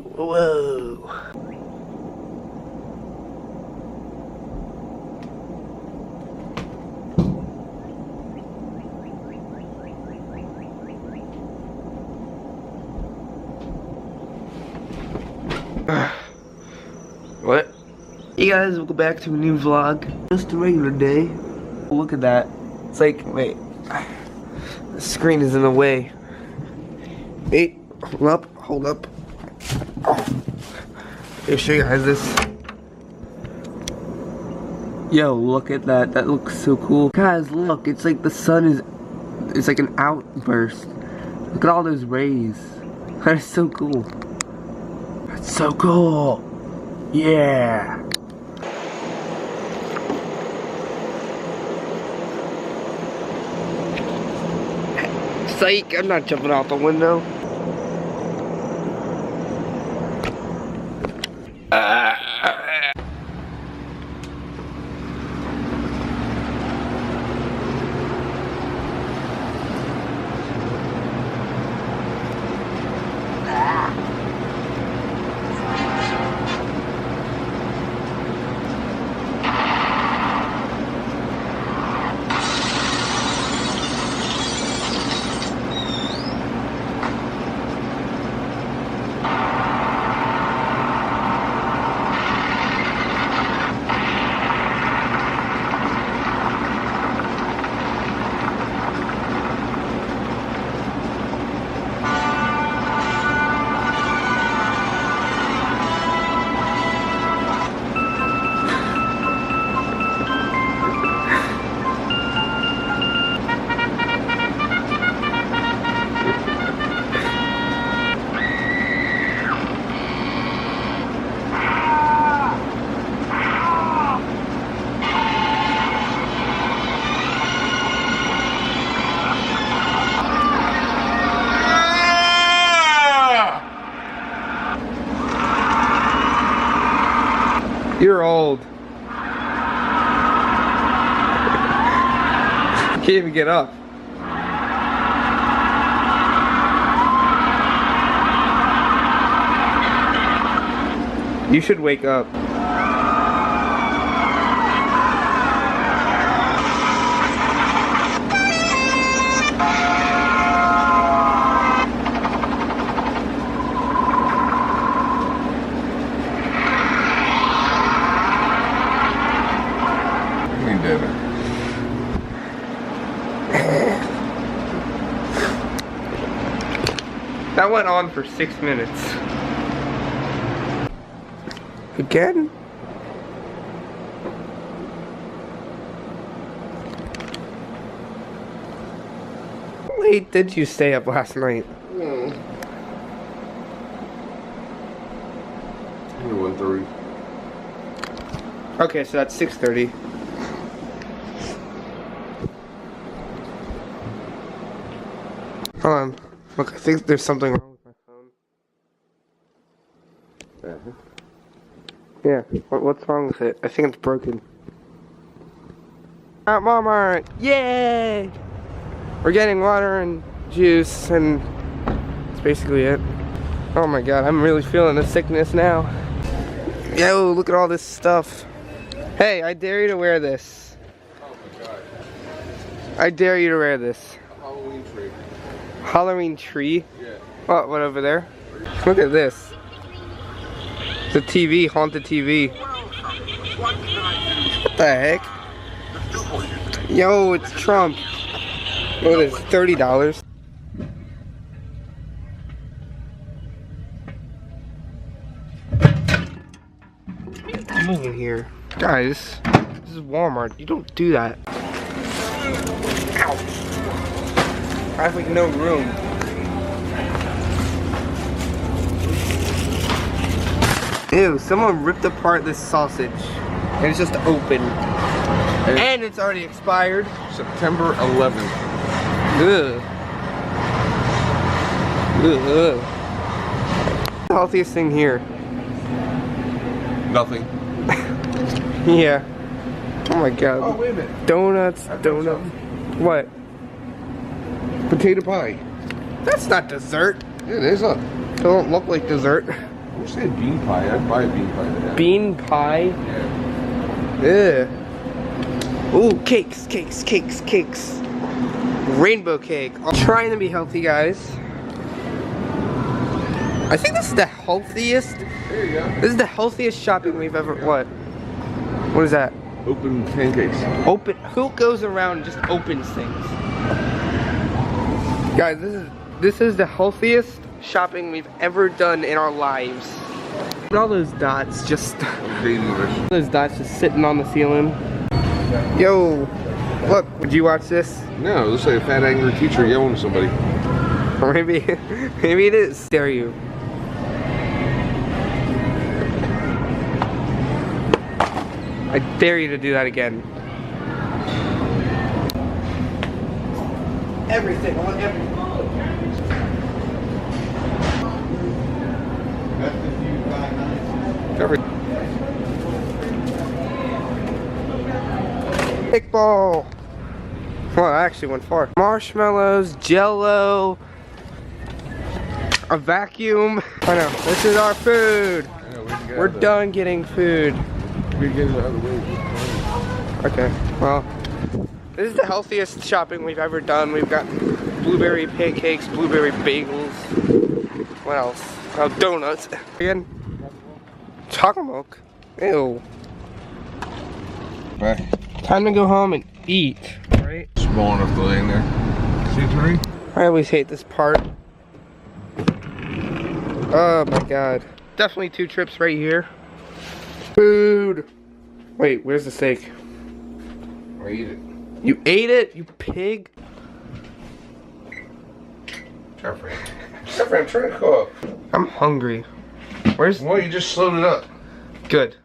Whoa. What? Hey guys, welcome back to a new vlog. Just a regular day. Look at that. It's like, wait. The screen is in the way. Wait, hold up. Oh. Let me show you guys this. Yo, look at that. That looks so cool. Guys, look. It's like the sun is... It's like an outburst. Look at all those rays. That is so cool. That's so cool. Yeah. Psych, I'm not jumping out the window. You're old. Can't even get up. You should wake up. That went on for 6 minutes. Again? How late did you stay up last night? 1:30. Okay, so that's 6:30. Hold on. Look, I think there's something wrong with my phone. Yeah, what's wrong with it? I think it's broken. At Walmart! Yay! We're getting water and juice, and that's basically it. Oh my god, I'm really feeling the sickness now. Yo, look at all this stuff. Hey, I dare you to wear this. Oh my god. I dare you to wear this. Halloween tree. Halloween tree? Yeah. What over there? Look at this. The TV, haunted TV. What the heck? Yo, it's Trump. Look at this, $30. What are you doing in here? Guys, this is Walmart. You don't do that. Ow. I have like no room. Ew, someone ripped apart this sausage. And it's just open. And it's already expired. September 11th. Ugh. Ugh. The healthiest thing here. Nothing. Yeah. Oh my god. Oh, wait a minute. Donuts, donuts. What? Potato pie. That's not dessert. It is a. It don't look like dessert. I said bean pie. I'd buy a bean pie. Yeah. Bean pie? Yeah. Ugh. Ooh, cakes. Rainbow cake. I'm trying to be healthy, guys. I think this is the healthiest. There you go. This is the healthiest shopping we've ever. What? What is that? Open pancakes. Open. Who goes around and just opens things? Guys, this is the healthiest shopping we've ever done in our lives. And all those dots just. Those dots just sitting on the ceiling. Yo, look. Would you watch this? No, it looks like a fat angry teacher yelling at somebody. Or maybe it is. Dare you? I dare you to do that again. Everything. I want everything. Kickball. Well, I actually went far. Marshmallows, Jello, a vacuum. I know. This is our food. We're done getting food. We get it out of the way. Okay, well, this is the healthiest shopping we've ever done. We've got blueberry pancakes, blueberry bagels. What else? Oh, donuts. Again, chocolate milk. Ew. Back. Time to go home and eat, right? Small enough to lay in there. See, Tony? I always hate this part. Oh my god. Definitely 2 trips right here. Food. Wait, where's the steak? I eat it. You ate it, you pig? Jeffrey, I'm trying to cook. I'm hungry. Where's... Well, you just slowed it up. Good.